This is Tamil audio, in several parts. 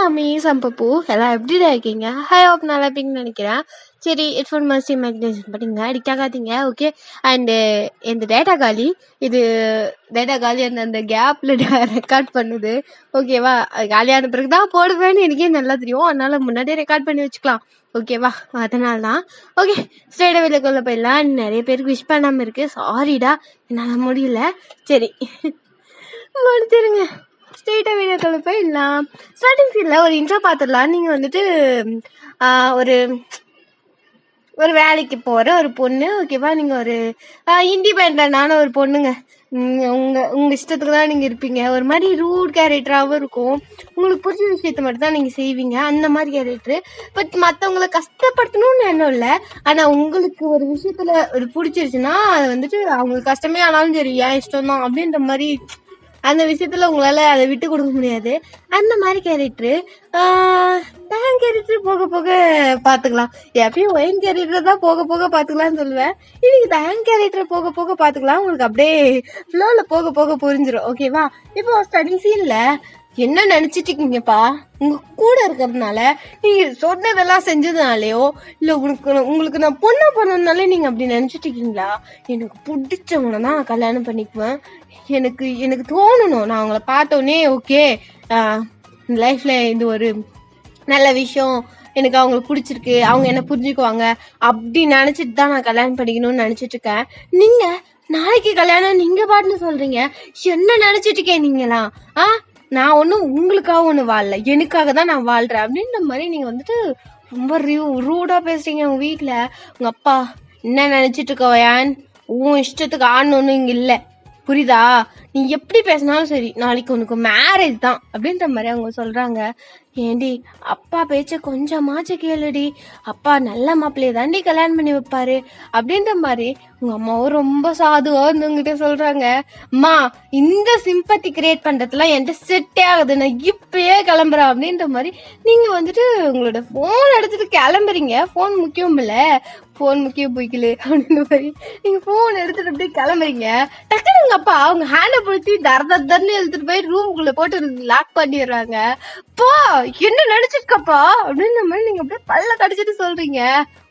மாமி சம்பப்பூ எல்லாம் எப்படிடா இருக்கீங்க? ஹோப் நல்லா இருப்பீங்கன்னு நினைக்கிறேன். சரி, ஹெட்ஃபோன் மஸ்டி மேக்னேஷன் பண்ணிங்க அடிக்காதீங்க. ஓகே. அண்டு இந்த டேட்டா காலி அந்த கேப்பில் ரெக்கார்ட் பண்ணுது. ஓகேவா? காலியான பிறகு தான் போடுவேன்னு எனக்கே நல்லா தெரியும். அதனால முன்னாடியே ரெக்கார்ட் பண்ணி வச்சுக்கலாம். ஓகேவா? அதனால தான். ஓகே, ஸ்ட்ரெயிட் வீடியோக்குள்ள போயிடலாம். நிறைய பேருக்கு விஷ் பண்ணாமல் இருக்கு. சாரிடா, என்னால் முடியல. சரி, முடிச்சிருங்க. ஸ்ட்ரெயிட்டாக வீடியோக்குள்ள போயிடலாம். ஸ்டார்டிங் சீனில் ஒரு இன்ட்ரோ பார்த்துடலாம். நீங்கள் வந்துட்டு ஒரு ஒரு வேலைக்கு போகிற ஒரு பொண்ணு. ஓகேவா? நீங்கள் ஒரு இண்டிபெண்டான ஒரு பொண்ணுங்க. உங்கள் இஷ்டத்துக்கு தான் நீங்கள் இருப்பீங்க. ஒரு மாதிரி ரூட் கேரக்டராகவும் இருக்கும். உங்களுக்கு பிடிச்ச விஷயத்த மட்டும் தான் நீங்கள் செய்வீங்க. அந்த மாதிரி கேரக்டரு. பட் மற்றவங்களை கஷ்டப்படுத்தணும்னு எண்ணம் இல்லை. ஆனால் உங்களுக்கு ஒரு விஷயத்தில் ஒரு பிடிச்சிருச்சுன்னா அது வந்துட்டு அவங்களுக்கு கஷ்டமே ஆனாலும் சரி, ஏன் இஷ்டம் தான் அப்படின்ற மாதிரி அந்த விஷயத்துல உங்களால அதை விட்டு கொடுக்க முடியாது. அந்த மாதிரி கேரக்டரு. டேன் கேரக்டர் போக போக பார்த்துக்கலாம். எப்பயும் ஒயின் கேரக்டர் தான் போக போக பார்த்துக்கலாம்னு சொல்லுவேன். இன்னைக்கு டேன் கேரக்டர் போக போக பார்த்துக்கலாம். உங்களுக்கு அப்படியே ஃப்ளோவில் போக போக புரிஞ்சிடும். ஓகேவா? இப்போ ஸ்டார்டிங் சீன்ல என்ன நினைச்சிட்டு இருக்கீங்கப்பா? உங்க கூட இருக்கிறதுனால, நீங்க சொன்னதெல்லாம் செஞ்சதுனாலயோ இல்ல உங்களுக்கு நான் பொண்ணா பண்ணதுனாலே நீங்க அப்படி நினைச்சிட்டு இருக்கீங்களா? எனக்கு பிடிச்சவனை தான் நான் கல்யாணம் பண்ணிக்குவேன். எனக்கு தோணணும், நான் அவங்கள பார்த்தோன்னே ஓகே, லைஃப்ல இது ஒரு நல்ல விஷயம், எனக்கு அவங்களுக்கு பிடிச்சிருக்கு, அவங்க என்ன புரிஞ்சுக்குவாங்க அப்படி நினைச்சிட்டு தான் நான் கல்யாணம் பண்ணிக்கணும்னு நினைச்சிட்டு இருக்கேன். நீங்க நாளைக்கு கல்யாணம் நீங்க பாட்டுன்னு சொல்றீங்க. என்ன நினைச்சிட்டு இருக்கேன் நீங்களா? நான் ஒன்றும் உங்களுக்காக ஒன்று வாழல, எனக்காக தான் நான் வாழ்றேன் அப்படின்ற மாதிரி நீங்க வந்துட்டு ரொம்ப ரூடா பேசுறீங்க. உங்க வீட்டுல உங்க அப்பா என்ன நினைச்சிட்டு இருக்கோயான், உன் இஷ்டத்துக்கு ஆடணும்னு இங்க இல்லை, புரியுதா? நீ எப்படி பேசினாலும் சரி, நாளைக்கு உனக்கு மேரேஜ் தான் அப்படின்ற மாதிரி அவங்க சொல்றாங்க. ஏண்டி, அப்பா பேச்ச கொஞ்சமாச்சு கேளுடி, அப்பா நல்ல மாப்பிள்ளைய தாண்டி கல்யாணம் பண்ணி வைப்பாரு அப்படின்ற மாதிரி உங்க அம்மாவும் ரொம்ப சாதுவா வந்து உங்ககிட்ட சொல்றாங்க. அம்மா, இந்த சிம்பத்தி கிரியேட் பண்றதுலாம் என்கிட்ட செட்டே ஆகுது, நான் இப்பயே கிளம்புறேன் அப்படின்ற மாதிரி நீங்க வந்துட்டு உங்களோட போன் எடுத்துட்டு கிளம்புறீங்க. போன் முக்கியம் இல்ல, போன் முக்கியம் போய்க்கல அப்படின்ற மாதிரி நீங்க போன் எடுத்துட்டு அப்படியே கிளம்புறீங்க. டக்குனு உங்க அப்பா அவங்க ஹேண்டை பிடிச்சி தரன்னு எடுத்துட்டு போய் ரூமுக்குள்ள போட்டு லாக் பண்ணிடுறாங்க. பா, என்ன நினைச்சிருக்கப்பா அப்படின்ற மாதிரி நீங்க அப்படியே பல்ல கடிச்சிட்டு சொல்றீங்க.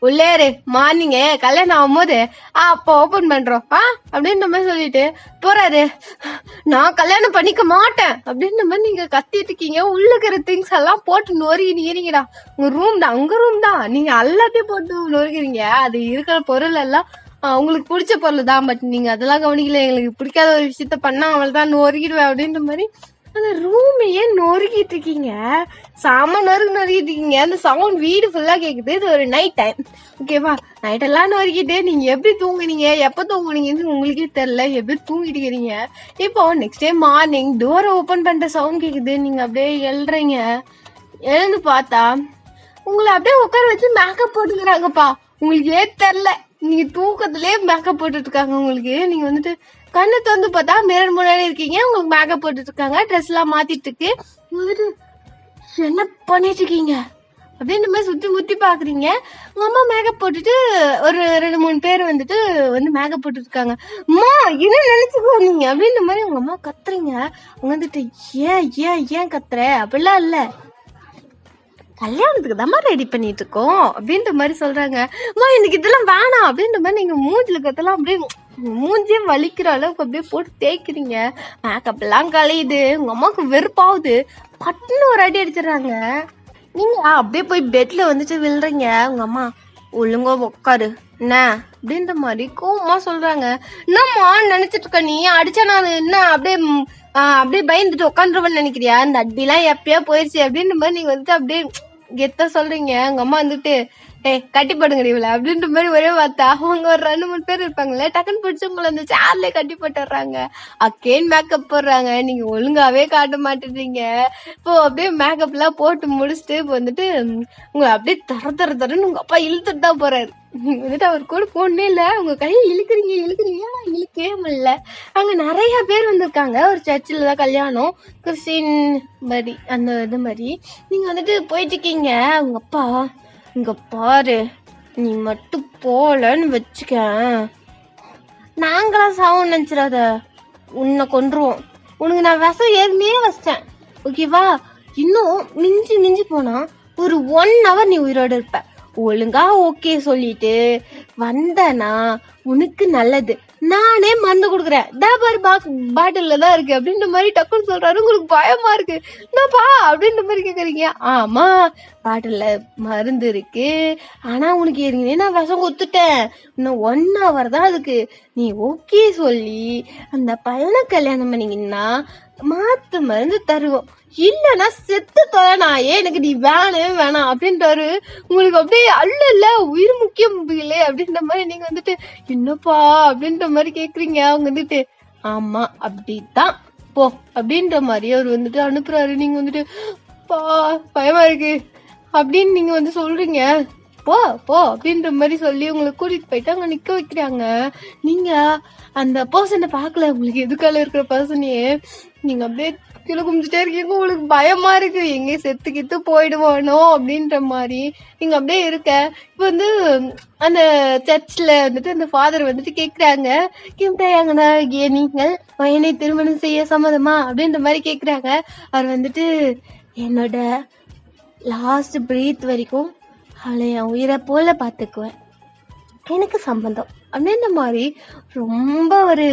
உள்ளேரு, மார்னிங்க கல்யாணம் ஆகும் போது அப்போ ஓபன் பண்றோம் அப்படின்ற மாதிரி சொல்லிட்டு போறாரு. நான் கல்யாணம் பண்ணிக்க மாட்டேன் அப்படின்ற மாதிரி நீங்க கத்திட்டு இருக்கீங்க. உள்ள இருக்கிற திங்ஸ் எல்லாம் போட்டு நொறுக்கிறீங்கடா. உங்க ரூம் தான், நீங்க எல்லாத்தையும் போட்டு நொறுக்கிறீங்க. அது இருக்கிற பொருள் எல்லாம் உங்களுக்கு பிடிச்ச பொருள் தான். பட் நீங்க அதெல்லாம் கவனிக்கல. எங்களுக்கு பிடிக்காத ஒரு விஷயத்த பண்ணா அவள் தான் நொறுக்கிடுவேன் அப்படின்ற மாதிரி அந்த ரூமையே நொறுக்கிட்டு இருக்கீங்க. செம நொறுக்கிட்டு இருக்கீங்க. அந்த சவுண்ட் வீடு ஃபுல்லா கேக்குது. இது ஒரு நைட் டைம். ஓகேவா? நைட் எல்லாம் நொறுக்கிட்டு நீங்க எப்படி தூங்குனீங்க, எப்ப தூங்குனீங்கன்னு உங்களுக்கே தெரியல. எப்படி தூங்கிட்டு இருக்கீங்க. இப்போ நெக்ஸ்ட் டே மார்னிங் டோரை ஓபன் பண்ற சவுண்ட் கேக்குது. நீங்க அப்படியே எழுறீங்க. எழுந்து பார்த்தா உங்களை அப்படியே உட்கார வச்சு மேக்கப் போட்டுக்கிறாங்கப்பா. உங்களுக்கு ஏன் தெரியல, நீங்க தூக்கத்திலே மேக்கப் போட்டுட்டு இருக்காங்க. உங்களுக்கு நீங்க வந்துட்டு கண்ணு திறந்து பார்த்தா மிரர் முன்னாடி இருக்கீங்க. உங்களுக்கு மேக்கப் போட்டுட்டு இருக்காங்க. ட்ரெஸ் எல்லாம் மாத்திட்டு இருக்கு. வந்துட்டு என்ன பண்ணிட்டு இருக்கீங்க அப்படின்ற மாதிரி சுத்தி முத்தி பாக்குறீங்க. உங்க அம்மா மேக்கப் போட்டுட்டு ஒரு 2-3 பேர் வந்துட்டு மேக்கப் போட்டுட்டு இருக்காங்க. அம்மா, என்ன நினைச்சுக்கோ நீங்க அப்படின்ற மாதிரி உங்க அம்மா கத்துறீங்க. அவங்க வந்துட்டு ஏன் கத்துற அப்படிலாம் இல்ல, கல்யாணத்துக்கு தான் ரெடி பண்ணிட்டு இருக்கோம் அப்படின்ற மாதிரி சொல்றாங்க. அம்மா, எனக்கு இதெல்லாம் வேணாம் அப்படின்ற மாதிரி நீங்க மூஞ்சில கத்தெல்லாம் அப்படியே மூஞ்சியே வலிக்கிற அளவுக்கு அப்படியே போட்டு தேய்க்கிறீங்க. மேக்கப் எல்லாம் கலையுது. உங்க அம்மாவுக்கு வெறுப்பாவுது. பட்டுன்னு ஒரு அடி அடிச்சிடறாங்க. நீங்க அப்படியே போய் பெட்ல வந்துட்டு விழுறீங்க. உங்க அம்மா ஒழுங்கா உட்காரு என்ன அப்படின்ற மாதிரி கோவமா சொல்றாங்க. என்னம்மா நினைச்சிட்டு இருக்க நீ? அடிச்சா நான் என்ன அப்படியே பயந்துட்டு உட்காந்துருவேன்னு நினைக்கிறியா? இந்த அடிலாம் எப்பயா போயிடுச்சு அப்படின்ற மாதிரி நீங்க வந்துட்டு அப்படியே கெத்தா சொல்றீங்க. உங்க அம்மா வந்துட்டு கட்டி போடுங்கடி இவள அப்படின்ற மாதிரி ஒரே வார்த்தை. அவங்க ஒரு 2-3 பேர் இருப்பாங்களே, டக்குன்னு பிடிச்சி உங்களை அந்த சேர்ல கட்டி போட்டுறாங்க. அக்கேன் மேக்கப் போடுறாங்க. நீங்க ஒழுங்காவே காட்ட மாட்டேறீங்க. இப்போ அப்படியே மேக்கப் எல்லாம் போட்டு முடிச்சுட்டு இப்போ வந்துட்டு உங்களை அப்படியே தரன்னு உங்க அப்பா இழுத்துட்டு தான் போறாரு. நீங்க வந்துட்டு அவர் கூட போனே இல்ல, உங்க கையை இழுக்கிறீங்க. இழுக்கவே முடியல. அங்க நிறைய பேர் வந்திருக்காங்க. ஒரு சர்ச்சில் தான் கல்யாணம், கிறிஸ்டின் மாதிரி அந்த இது மாதிரி. நீங்க வந்துட்டு போயிட்டு இருக்கீங்க. உங்க அப்பா, இங்க பாரு, நீ மட்டும் போலன்னு வச்சுக்க, நாங்களாம் சாவும் நினைச்சிடாத, உன்னை கொன்றுவோம். உனக்கு நான் விஷம் ஏற்கனவே வச்சிட்டேன். ஓகேவா? இன்னும் மிஞ்சி மிஞ்சி போனா ஒரு 1 hour நீ உயிரோட இருப்ப. ஒழுங்கா ஓகே சொல்லிட்டு வந்தனா உனக்கு நல்லது. நானே மருந்து கொடுக்குறேன், பாரு பாட்டில்ல தான் இருக்கு அப்படின்ற மாதிரி டக்குன்னு சொல்றாரு. உங்களுக்கு பயமா இருக்கு. என்னப்பா அப்படின்ற மாதிரி கேக்குறீங்க. ஆமா, பாட்டில்ல மருந்து இருக்கு, ஆனா உனக்கு ஏற்கனவே நான் விஷம் கொடுத்துட்டேன், இன்னும் 1 hour தான் அதுக்கு. நீ ஓகே சொல்லி அந்த பையனை கல்யாணம் பண்ணீங்கன்னா மாத்து மருந்து தருவோம், இல்லன்னா செத்து தொலைனாயே எனக்கு நீ வேணவே வேணாம் அப்படின்றாரு. உங்களுக்கு அப்படியே அல்ல உயிர் முக்கியம் இல்லை அப்படின்ற மாதிரி நீங்க வந்துட்டு என்னப்பா அப்படின்ற மாதிரி கேக்குறீங்க. அவங்க வந்துட்டு ஆமா அப்படித்தான் போ அப்படின்ற மாதிரி அவர் வந்துட்டு அனுப்புறாரு. நீங்க வந்துட்டு பா பயமா இருக்கு அப்படின்னு நீங்க வந்து சொல்றீங்க. போ போ அப்படின்ற மாதிரி சொல்லி உங்களை கூட்டிட்டு போயிட்டு அங்க நிக்க வைக்கிறாங்க. நீங்க அந்த பர்சனை பாக்கல, உங்களுக்கு எதுக்கால இருக்கிற பர்சனையே நீங்க அப்படியே கீழே கும்பிச்சுட்டே இருக்கீங்க. உங்களுக்கு பயமா இருக்கு, எங்க செத்து கித்து போயிடுவானோ அப்படின்ற மாதிரி நீங்க அப்படியே இருக்க. இப்ப வந்து அந்த சர்ச்ல வந்துட்டு அந்த ஃபாதர் வந்துட்டு கேக்குறாங்க, கிம்தாயாங்கண்ணா நீங்கள் பையனை திருமணம் செய்ய சம்மதமா அப்படின்ற மாதிரி கேக்குறாங்க. அவர் வந்துட்டு என்னோட லாஸ்ட் பிரீத் வரைக்கும் அவளை என் உயிரை போல பாத்துக்குவேன், எனக்கு சம்பந்தம் அப்படின்ற மாதிரி ரொம்ப ஒரு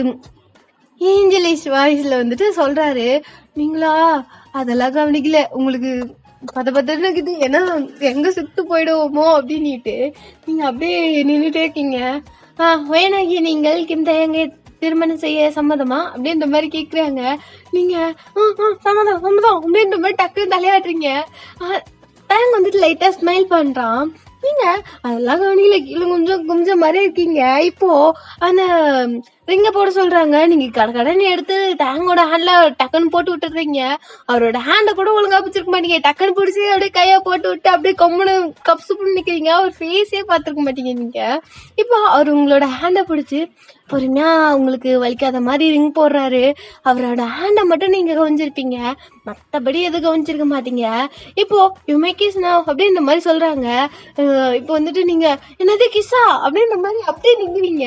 ஏஞ்சலிஷ் வாய்ஸ்ல வந்துட்டு சொல்றாரு. நீங்களா அதெல்லாம் கவனிக்கல, உங்களுக்கு பதப்பதன்னு ஏன்னா எங்க செத்து போயிடுவோமோ அப்படின்னுட்டு நீங்க அப்படியே நின்றுட்டே இருக்கீங்க. வேணாகி நீங்கள் கிம்தயங்க திருமணம் செய்ய சம்மதமா அப்படின்ற மாதிரி கேக்குறாங்க. நீங்க சம்மதம் சம்மதம் அப்படின்ற மாதிரி டக்குன்னு தலையாடுறீங்க. தேங்க வந்துட்டு லைட்டா ஸ்மைல் பண்றான். நீங்க அதெல்லாம் கவனிக்கல, கீழே கொஞ்சம் கொஞ்சம் மாதிரி இருக்கீங்க. இப்போ அந்த ரிங்க போட சொல்றாங்க, நீங்க கடனை எடுத்து தேங்கோட ஹேண்ட்ல டக்குன்னு போட்டு விட்டுறீங்க. அவரோட ஹேண்ட கூட ஒழுங்கா பிடிச்சிருக்க மாட்டீங்க, டக்குன்னு பிடிச்சி அப்படியே கையா போட்டு விட்டு அப்படியே கம்முன்னு கப்ஸ் பண்ணி நிக்கிறீங்க. அவர் ஃபேஸே பார்த்துருக்க மாட்டீங்க நீங்க. இப்போ அவர் உங்களோட ஹேண்ட பிடிச்சி பொறுமையா உங்களுக்கு வலிக்காத மாதிரி ரிங் போடுறாரு. அவரோட ஹேண்ட மட்டும் நீங்க கவனிச்சிருப்பீங்க, மத்தபடி எதுவும் கவனிச்சிருக்க மாட்டீங்க. இப்போ யூ மே கிஸ் நவ் அப்படின்ற மாதிரி சொல்றாங்க. இப்போ வந்துட்டு நீங்க என்னது கிஸ்ஸா அப்படின்ற மாதிரி அப்படியே நிக்கிறீங்க.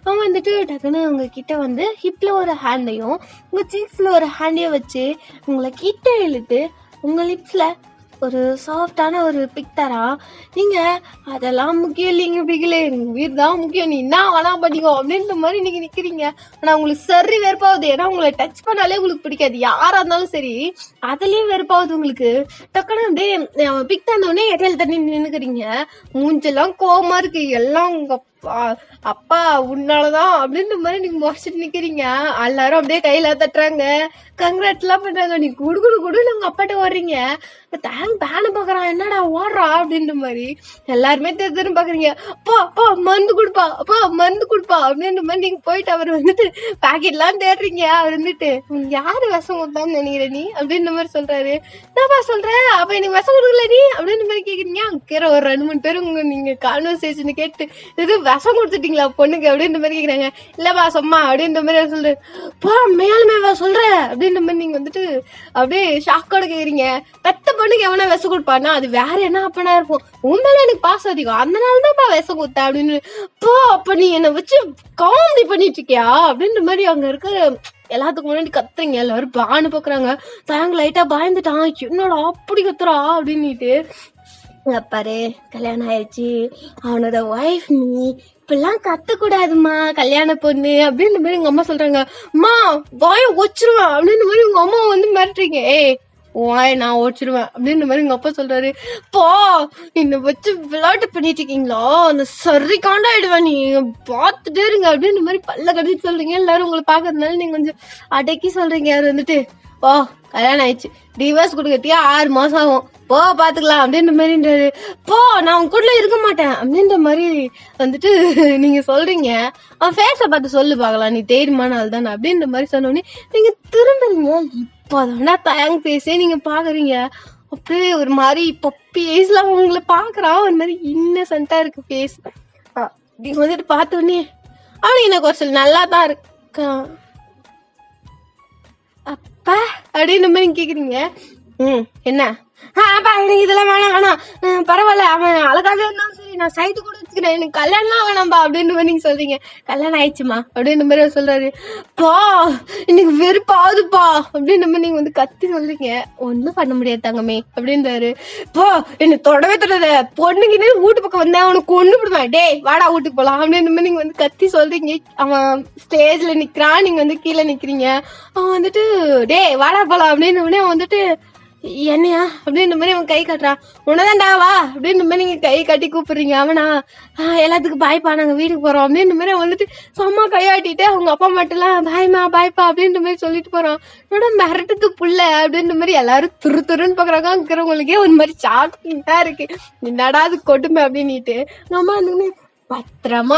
அவன் வந்துட்டு டக்குன்னு உங்க கிட்ட வந்து ஹிப்ல ஒரு ஹேண்டையும் உங்க சீக்ஸ்ல ஒரு ஹேண்டையும் வச்சு உங்களை கிட்ட இழுத்து உங்க லிப்ஸ்ல ஒரு சாஃப்டான ஒரு பிக் தரா. நீங்க அதெல்லாம் முக்கியம் இல்லைங்க, பிகிலே உயிர் தான் முக்கியம், நீ என்ன வேணா பண்ணிக்கோ அப்படின்ற மாதிரி நீங்க நிக்கிறீங்க. ஆனா உங்களுக்கு சரி வெறுப்பாகுது, ஏன்னா உங்களை டச் பண்ணாலே உங்களுக்கு பிடிக்காது, யாரா இருந்தாலும் சரி அதுலயும் வெறுப்பாகுது உங்களுக்கு. டக்குன்னு அப்படியே பிக் தந்தோடனே இடையில தண்ணி நின்னுக்கிறீங்க. மூஞ்செல்லாம் கோவமா இருக்கு, எல்லாம் உங்க அப்பா உன்னாலதான் அப்படின்ற மாதிரி நீங்க முடிச்சுட்டு நிக்கிறீங்க. எல்லாரும் அப்படியே கையில தட்டுறாங்க, கங்க்ராட்ஸ் எல்லாம் பண்றாங்க. நீ குடு குடு குடுன்னு உங்க அப்பாட்ட ஓடுறீங்க. பேனு பாக்குறான், என்னடா ஓடுறா அப்படின்ற மாதிரி எல்லாருமே தெரிஞ்சு பாக்குறீங்க. அப்பா அப்பா மருந்து கொடுப்பா, அப்பா மருந்து கொடுப்பா அப்படின்ற மாதிரி நீங்க போயிட்டு அவர் வந்துட்டு பாக்கெட் எல்லாம் தேடுறீங்க. அவர் வந்துட்டு யாரு விஷம் கொடுத்தான்னு நினைக்கிற நீ அப்படின்ற மாதிரி சொல்றாரு. என்னப்பா சொல்ற, அப்ப எனக்கு விஷம் கொடுக்கல நீ அப்படின்ற மாதிரி கேக்குறீங்க. அங்க ஒரு 2-3 பேர் உங்க நீங்க கான்வர்சேஷன் கேட்டு இது விஷம் கொடுத்துட்டீங்களா பொண்ணுக்கு அப்படின்ற மாதிரி கேக்குறாங்க. இல்லப்பா சும்மா அப்படின்ற மாதிரி சொல்றேன். பா மேலுமே சொல்ற அப்படின்ற மாதிரி நீங்க வந்துட்டு அப்படியே ஷாக்கோட கேக்குறீங்க. பெத்த பொண்ணுக்கு எவனா விஷம் கொடுப்பானா அது வேற என்ன அப்பனா இருக்கும், உண்மையில எனக்கு பாசம் அதிகம் அதனாலதான்ப்பா விஷம் கொடுத்த அப்படின்னு. போ அப்ப நீ என்ன வச்சு காமெடி பண்ணிட்டு இருக்கியா அப்படின்ற மாதிரி அங்க இருக்கிற எல்லாத்துக்கும் முன்னாடி கத்துறீங்க. எல்லாரும் பானு பாக்குறாங்க. தாங்க லைட்டா பயந்துட்டான், என்னோட அப்படி கத்துறா அப்படின்னுட்டு. பாரு கல்யாணம் ஆயிடுச்சு, அவனோட ஒய்ஃப் நீ இப்பெல்லாம் கத்தக்கூடாதுமா கல்யாண பொண்ணு அப்படின்ற மாதிரி உங்க அம்மா சொல்றாங்க. அம்மா வாய ஒச்சிருவேன் அப்படின்ற மாதிரி உங்க அம்மா வந்து மிரட்டுறீங்க. வாய நான் ஓடிச்சிருவேன் அப்படின்ற மாதிரி உங்க அப்பா சொல்றாரு. பா என்ன வச்சு விளையாட்டு பண்ணிட்டு இருக்கீங்களா, அந்த சரி காண்டாயிடுவேன், நீங்க பாத்துட்டே இருங்க அப்படின்ற மாதிரி பல்ல கடிச்சு சொல்றீங்க. எல்லாரும் உங்களை பாக்குறதுனால நீங்க கொஞ்சம் அடக்கி சொல்றீங்க. அவர் வந்துட்டு ஓ கல்யாணம் ஆயிடுச்சு, டிவோர்ஸ் கொடுக்கறதுக்கே 6 மாசம் ஆகும், போ பாத்துக்கலாம் அப்படின்ற மாதிரி. போ நான் உங்க கூட இருக்க மாட்டேன் அப்படின்ற மாதிரி வந்துட்டு நீங்க சொல்றீங்க. அவன் ஃபேஸ பார்த்து சொல்லு பாக்கலாம், நீ தெரியுமான ஆள் தானே அப்படின்ற மாதிரி சொன்னோடனே நீங்க திரும்புறீங்க. இப்போதானா தயங்க பேசே நீங்க பாக்குறீங்க. அப்படியே ஒரு மாதிரி பப்பி ஏஸ்ல உங்களை பாக்குறான், ஒரு மாதிரி இன்னசென்ட்டா இருக்கு ஃபேஸ். நீங்க வந்துட்டு பார்த்தோன்னே அவனுக்கு எனக்கு ஒரு சில நல்லா தான் இருக்கான் அப்பா அப்படின்ற மாதிரி கேக்குறீங்க. என்ன எனக்கு இதெல்லாம் வேணாம் பரவாயில்ல, அவன் அழகாவே இருந்தாலும் சரி, நான் சைட்டு கூட வச்சுக்கிறேன், எனக்கு கல்யாணம் வேணாம்பா அப்படின்னு நீங்க சொல்றீங்க. கல்யாணம் ஆயிடுச்சுமா அப்படின்னு மாதிரி சொல்றாரு. பா இன்னைக்கு வெறுப்பாதுப்பா அப்படின்னு நீங்க வந்து கத்தி சொல்றீங்க. ஒன்னும் பண்ண முடியாது தங்கமே அப்படின்றாரு. போ என்ன தொடவே தொடாத, பொண்ணுங்கிட்ட வீட்டு பக்கம் வந்தேன் உனக்கு கொண்டு விடுவேன், டே வாடா வீட்டுக்கு போலாம் அப்படின்னு நீங்க வந்து கத்தி சொல்றீங்க. அவன் ஸ்டேஜ்ல நிக்கிறான், நீங்க வந்து கீழே நிக்கிறீங்க. அவன் வந்துட்டு டே வாடா போலாம் அப்படின்னு அவன் வந்துட்டு என்னையா அப்படின்ற மாதிரி அவன் கை காட்டுறான். உனதான்டா வா அப்படின்ற மாதிரி நீங்க கை காட்டி கூப்பிடுறீங்க. அவனா எல்லாத்துக்கும் பாய்ப்பா நாங்க வீட்டுக்கு போறோம் அப்படின்ற மாதிரி வந்துட்டு சும்மா கையாட்டிட்டு அவங்க அப்பா மட்டும்லாம் பாய்மா பாய்ப்பா அப்படின்ற மாதிரி சொல்லிட்டு போறான். என்னோட மிரட்டுக்கு புள்ள அப்படின்ற மாதிரி எல்லாரும் துருன்னு பாக்குறாங்க. இருக்கிறவங்களுக்கே ஒரு மாதிரி ஷாக்கிங்கா இருக்கு, என்னடா அது கொடுமை அப்படின்னுட்டு. நம்ம வந்து பத்திரமா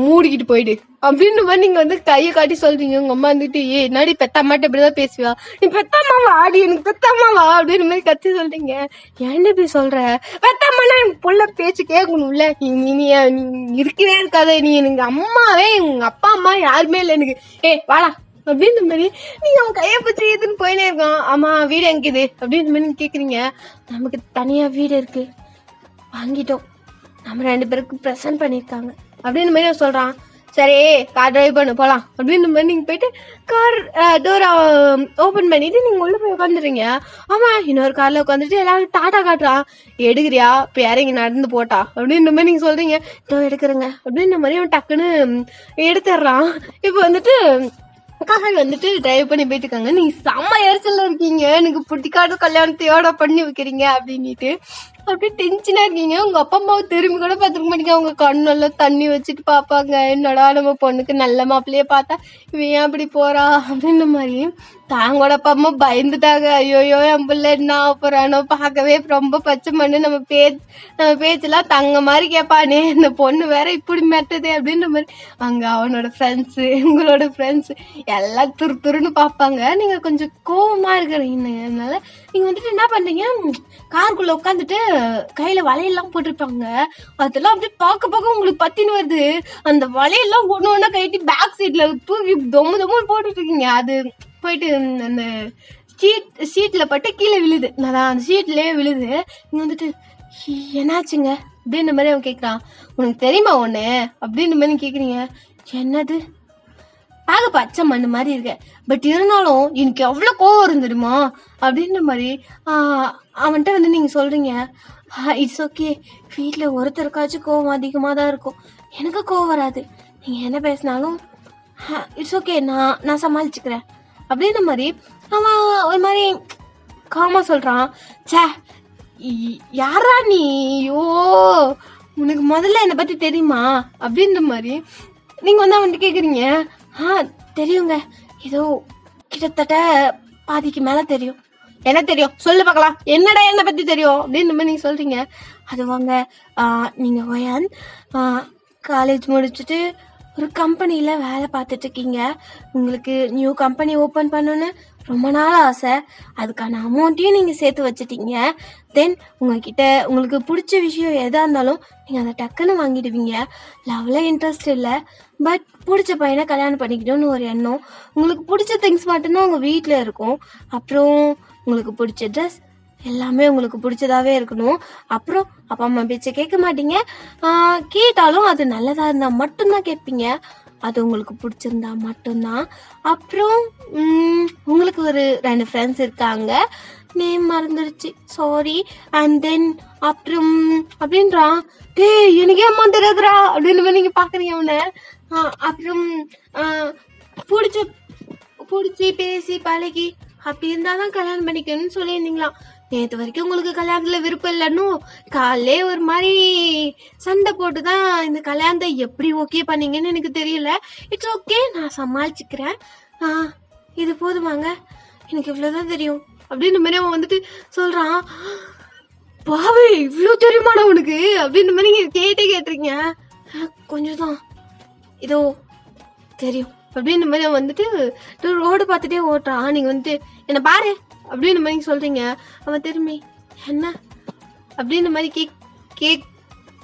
மூடிக்கிட்டு போயிடு அப்படின்னு மாதிரி நீங்க வந்து கையை காட்டி சொல்றீங்க. உங்க அம்மா வந்துட்டு என்னடி பெத்தம்மாட்ட இப்படிதான் பேசுவா, நீ பெத்தம்மாவா ஆடி எனக்கு பெத்தம்மாவா அப்படின்னு மாதிரி கத்தி சொல்றீங்க. ஏன்னு இப்படி சொல்ற, பெத்தம்மானா எனக்கு புள்ள பேச்சு கேட்கணும்ல, நீ இருக்கவே இருக்காத, நீ எனக்கு அம்மாவே, உங்க அப்பா அம்மா யாருமே இல்லை எனக்கு, வாடா அப்படின்ற மாதிரி நீங்க அவன் கையை பற்றி எதுன்னு போயினே இருக்கான். ஆமா வீடு எங்குது அப்படின்ற மாதிரி நீங்க கேக்குறீங்க. நமக்கு தனியா வீடு இருக்கு, வாங்கிட்டோம், நம்ம 2 பேருக்கு ப்ரெசன்ட் பண்ணிருக்காங்க அப்படின்னு மாதிரி சொல்றான். சரி கார் டிரைவ் பண்ண போலாம் அப்படின்னு மாதிரி நீங்க போயிட்டு கார் டோர் ஓபன் பண்ணிட்டு நீங்க உள்ள போய் உட்காந்துறீங்க. ஆமா இன்னொரு கார்ல உட்காந்துட்டு எல்லாரும் டாட்டா காட்டுறான். எடுக்கிறியா இப்ப இறங்கி நடந்து போட்டா அப்படின்ற மாதிரி நீங்க சொல்றீங்க. இதோ எடுக்கிறேங்க அப்படின்ற மாதிரி அவன் டக்குன்னு எடுத்துடுறான். இப்போ வந்துட்டு கார் வந்துட்டு டிரைவ் பண்ணி போயிட்டு இருக்காங்க. நீங்க செம்ம எரிச்சல்ல இருக்கீங்க, எனக்கு பிடிக்காத கல்யாணத்தையோட பண்ணி வைக்கிறீங்க அப்படின்ட்டு அப்படியே டென்ஷனா இருக்கீங்க. உங்க அப்பா அம்மாவை திரும்பி கூட பார்த்துக்க மாட்டீங்க, அவங்க கண்ணெல்லாம் தண்ணி வச்சுட்டு பாப்பாங்க. என்னடா நம்ம பொண்ணுக்கு நல்ல மாப்பிள்ளையே பார்த்தா இவன் ஏன் அப்படி போறா அப்படின்ற மாதிரி. தாங்களோட அப்பா அம்மா பயந்துட்டாங்க. ஐயோயோ என் பிள்ளை என்ன போறானோ, பார்க்கவே ரொம்ப பச்சை மண்ணு, நம்ம பேச்செல்லாம் தங்க மாதிரி கேட்பானே, இந்த பொண்ணு வேற இப்படி மெட்டதே அப்படின்ற மாதிரி. அங்க அவனோட ஃப்ரெண்ட்ஸு உங்களோட ஃப்ரெண்ட்ஸு எல்லாம் துருன்னு பார்ப்பாங்க. நீங்க கொஞ்சம் கோவமா இருக்கிறீங்கனால நீங்க வந்துட்டு என்ன பண்றீங்க, காருக்குள்ள உட்காந்துட்டு கையில வலையெல்லாம் போட்டிருப்பாங்க. அதெல்லாம் அப்படியே பார்க்க உங்களுக்கு பத்தின்னு வருது. அந்த வலையெல்லாம் ஒண்ணு ஒண்ணா கைட்டி பேக் சைட்ல தூக்கி தொம்மு போட்டுட்டு இருக்கீங்க. அது போயிட்டு அந்த சீட்ல பட்டு கீழே விழுது, அதான் அந்த சீட்லயே விழுது. நீங்க வந்துட்டு என்னாச்சுங்க அப்படின்ற மாதிரி அவன் கேட்கறான். உனக்கு தெரியுமா ஒண்ணு அப்படின்ற மாதிரி கேக்குறீங்க. என்னது, பார்க்க பச்சை மண்ணு மாதிரி இருக்க, பட் இருந்தாலும் எனக்கு எவ்வளவு கோவம் வரும் தெரியுமா அப்படின்ற மாதிரி அவன்கிட்ட வந்து நீங்க சொல்றீங்க. இட்ஸ் ஓகே, வீட்டில் ஒருத்தருக்காச்சும் கோவம் அதிகமாக தான் இருக்கும், எனக்கு கோவம் வராது, நீங்கள் என்ன பேசினாலும் இட்ஸ் ஓகே, நான் சமாளிச்சுக்கிறேன் அப்படின்ற மாதிரி அவன் ஒரு மாதிரி காமா சொல்கிறான். சே யாரா நீ, ஐயோ உனக்கு முதல்ல என்னை பற்றி தெரியுமா அப்படின்ற மாதிரி நீங்கள் வந்து அவன்கிட்ட கேட்குறீங்க. தெரியுங்க, ஏதோ கிட்டத்தட்ட பாதிக்கு மேலே தெரியும். என்ன தெரியும் சொல்லு பார்க்கலாம், என்னடா என்னை பற்றி தெரியும் அப்படின்னு மாதிரி நீங்கள் சொல்கிறீங்க. அது வாங்க, நீங்கள் ஒயன் காலேஜ் முடிச்சுட்டு ஒரு கம்பெனியில் வேலை பார்த்துட்ருக்கீங்க. உங்களுக்கு நியூ கம்பெனி ஓப்பன் பண்ணணுன்னு ரொம்ப நாள் ஆசை, அதுக்கான அமௌண்ட்டையும் நீங்கள் சேர்த்து வச்சுட்டீங்க. தென் உங்ககிட்ட உங்களுக்கு பிடிச்ச விஷயம் எதாக இருந்தாலும் நீங்கள் அதை டக்குன்னு வாங்கிடுவீங்க. லவ்ல இன்ட்ரெஸ்ட் இல்லை, பட் பிடிச்ச பையனை கல்யாணம் பண்ணிக்கணும்னு ஒரு எண்ணம். உங்களுக்கு பிடிச்ச திங்ஸ் மட்டும்தான் உங்கள் வீட்டில் இருக்கும். அப்புறம் உங்களுக்கு பிடிச்ச ட்ரெஸ் எல்லாமே உங்களுக்கு பிடிச்சதாவே இருக்கணும். அப்புறம் அப்பா அம்மா பேச்சை கேட்க மாட்டீங்க, கேட்டாலும் அது நல்லதா இருந்தா மட்டும்தான் கேட்பீங்க, அது உங்களுக்கு பிடிச்சிருந்தா மட்டும்தான். அப்புறம் உங்களுக்கு ஒரு 2 ஃப்ரெண்ட்ஸ் இருக்காங்க, நேம் மறந்துடுச்சு, சாரி. அண்ட் தென் அப்புறம் அப்படின்றான். எனக்கே அம்மா தெரியாதுரா அப்படின்னு நீங்க பாக்குறீங்க அவனை. அப்புறம் பிடிச்சி பேசி பழகி அப்படி இருந்தாதான் கல்யாணம் பண்ணிக்கணும்னு சொல்லியிருந்தீங்களா. நேற்று வரைக்கும் உங்களுக்கு கல்யாணத்துல விருப்பம் இல்லைன்னு காலையிலே ஒரு மாதிரி சண்டை போட்டுதான் இந்த கல்யாணத்தை எப்படி ஓகே பண்ணீங்கன்னு எனக்கு தெரியல. இட்ஸ் ஓகே, நான் சமாளிச்சுக்கிறேன், இது போதுமாங்க, எனக்கு இவ்வளவுதான் தெரியும் அப்படின்ற மாதிரி அவன் வந்துட்டு சொல்றான். பாவே இவ்வளவு தெரியுமாடா உனக்கு அப்படின்ற மாதிரி நீங்க கேட்டிருக்கீங்க. கொஞ்சம் தான் இதோ தெரியும் அப்படின்ற மாதிரி அவன் வந்துட்டு ரோடு பார்த்துட்டே ஓட்டுறான். நீங்க வந்துட்டு என்ன பாரு அப்படின்ற மாதிரி சொல்றீங்க. அவன் திரும்பி என்ன அப்படின்ற மாதிரி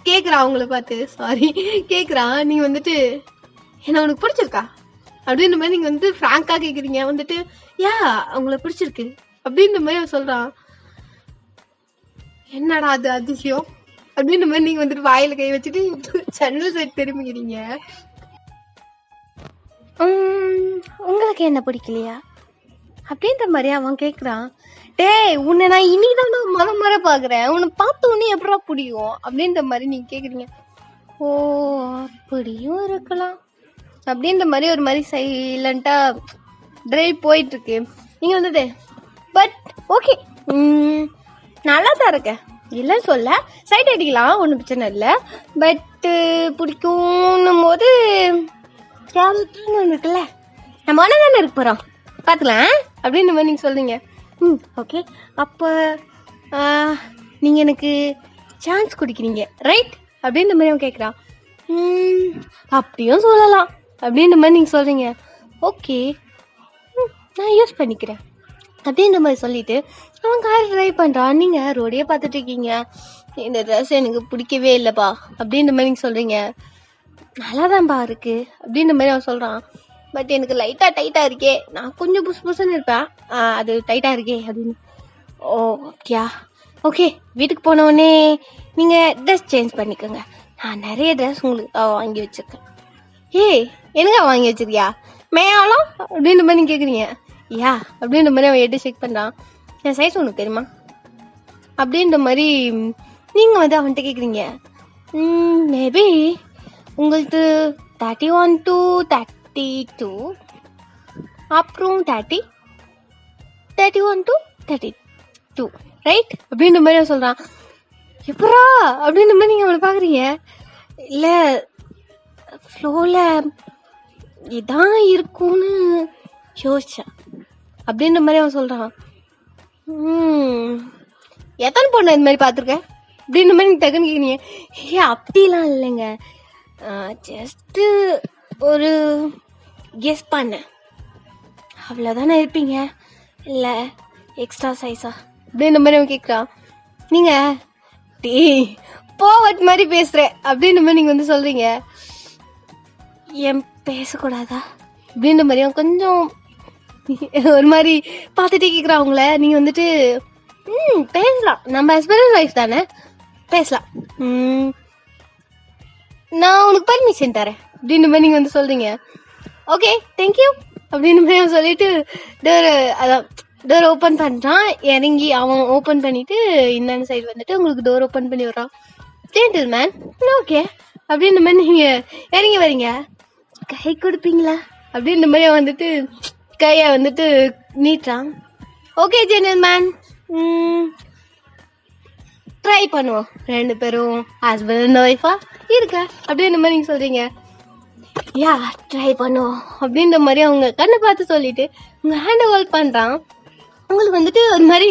கேக்குறான் அவங்கள பார்த்து, சாரி கேக்குறான். நீங்க வந்துட்டு என்ன உனக்கு பிடிச்சிருக்கா அப்படின்ற மாதிரி நீங்க வந்து ஃப்ராங்கா கேக்குறீங்க. வந்துட்டு அவங்கள பிடிச்சிருக்கு அப்படின்ற மாதிரி அவன் சொல்றான். என்னடா அது அதிசயம் அப்படின்ற மாதிரி நீங்க வந்துட்டு வாயில கை வச்சுட்டு ஜன்னல் சைடு திரும்பிக்கிறீங்க. உங்களுக்கு என்ன பிடிக்கலையா அப்படின்ற மாதிரி அவன் கேட்குறான். டேய் உன்னை நான் இனிதான் முறை பார்க்குறேன், உன்னை பார்த்து உடனே எப்படா பிடிக்கும் அப்படின்ற மாதிரி நீங்கள் கேட்குறீங்க. ஓ அப்படியும் இருக்கலாம் அப்படின்ற மாதிரி ஒரு மாதிரி சைலண்ட்டாக ட்ரைவ் போயிட்டுருக்கு. நீங்கள் வந்துட்டு பட் ஓகே நல்லா தான் இருக்கேன் இல்லைன்னு சொல்ல, சைட் அடிக்கலாம் ஒன்றும் பிரச்சனை இல்லை. பட்டு பிடிக்கும்னும் போது கேரக்டர்னு ஒன்று இருக்குல்ல, நம்ம ஒன்று தானே இருக்க போகிறோம் பார்த்துக்கலாம் அப்படின்ற மாதிரி நீங்கள் சொல்கிறீங்க. ஓகே அப்போ நீங்கள் எனக்கு சான்ஸ் கொடுக்குறீங்க ரைட் அப்படின்ற மாதிரி அவன் கேட்குறான். அப்படியும் சொல்லலாம் அப்படின்ற மாதிரி நீங்கள் சொல்கிறீங்க. ஓகே நான் யூஸ் பண்ணிக்கிறேன் அப்படின்ற மாதிரி சொல்லிவிட்டு அவன் கார் ட்ரைவ் பண்ணுறான். நீங்கள் ரோடையே பார்த்துட்டு இருக்கீங்க. இந்த ட்ரெஸ் எனக்கு பிடிக்கவே இல்லைப்பா அப்படின்ற மாதிரி நீங்கள் சொல்கிறீங்க. நல்லா தான்ப்பா இருக்குது அப்படின்ற மாதிரி அவன் சொல்கிறான். பட் எனக்கு லைட்டாக டைட்டாக இருக்கே, நான் கொஞ்சம் புதுசுன்னு இருப்பேன், அது டைட்டாக இருக்கே அப்படின்னு. ஓ ஓகேயா ஓகே வீட்டுக்கு போனவுடனே நீங்கள் ட்ரெஸ் சேஞ்ச் பண்ணிக்கோங்க, நான் நிறைய ட்ரெஸ் உங்களுக்கு வாங்கி வச்சுருக்கேன். ஏய் என்னங்க வாங்கி வச்சிருக்கியா மேயாலும் அப்படின்ற மாதிரி நீங்கள் கேட்குறீங்க. யா அப்படின்ற மாதிரி அவன் எட்டு செக் பண்ணுறான். என் சைஸ் உனக்கு தெரியுமா அப்படின்ற மாதிரி நீங்கள் வந்து அவன்கிட்ட கேட்குறீங்க. மேபி உங்களுக்கு 31 to 32 அப்புறம் 30 31 to 32 ரைட் அப்படின்ற மாதிரி அவன் சொல்கிறான். எப்படா அப்படின்ற மாதிரி நீங்கள் அவனை பார்க்குறீங்க. இல்லை ஃப்ளோவில் இதான் இருக்கும்னு யோசிச்சேன் அப்படின்ற மாதிரி அவன் சொல்கிறான். எத்தனை பொண்ணு இந்த மாதிரி பார்த்துருக்கேன் அப்படின்ற மாதிரி நீங்கள் டக்குன்னு கேட்குறீங்க. ஏ அப்படிலாம் இல்லைங்க, ஜஸ்ட்டு ஒரு கெஸ் பண்ணேன் அவ்வளோதானே இருப்பீங்க, இல்லை எக்ஸ்ட்ரா சைஸா அப்படின்ற மாதிரி அவன் கேட்குறான். நீங்கள் டீ போவட் மாதிரி பேசுகிறேன் அப்படின்ற மாதிரி நீங்கள் வந்து சொல்கிறீங்க. ஏன் பேசக்கூடாதா அப்படின்ற மாதிரி அவன் கொஞ்சம் ஒரு மாதிரி பார்த்துட்டே கேட்குறான் அவங்கள. நீங்கள் வந்துட்டு பேசலாம், நம்ம ஹஸ்பண்ட் அண்ட் ஒய்ஃப் தானே பேசலாம், நான் உனக்கு பர்மிஷன் தரேன் அப்படின்ற மாதிரி நீங்கள் வந்து சொல்கிறீங்க. ஓகே தேங்க்யூ அப்படின்ற மாதிரி அவன் சொல்லிட்டு டோர் ஓப்பன் பண்ணுறான். இறங்கி அவன் ஓப்பன் பண்ணிவிட்டு இன்னொன்று சைடு வந்துட்டு உங்களுக்கு டோர் ஓப்பன் பண்ணி விட்றான். ஜென்டில் மேன் ஓகே அப்படின்ற மாதிரி நீங்கள் இறங்கி வரீங்க. கை கொடுப்பீங்களா அப்படின்ற மாதிரி அவன் வந்துட்டு கையை வந்துட்டு நீட்டுறான். ஓகே ஜென்டில் மேன் ட்ரை பண்ணுவோம், ரெண்டு பேரும் ஹஸ்பண்ட் அண்ட் ஒய்ஃபா இருக்க அப்படின்ற மாதிரி நீங்கள் சொல்கிறீங்க. யா ட்ரை பண்ணுவோம் அப்படின்ற மாதிரி அவங்க கண்ணை பார்த்து சொல்லிட்டு உங்கள் ஹேண்டை ஹோல்ட் பண்ணுறான். உங்களுக்கு வந்துட்டு ஒரு மாதிரி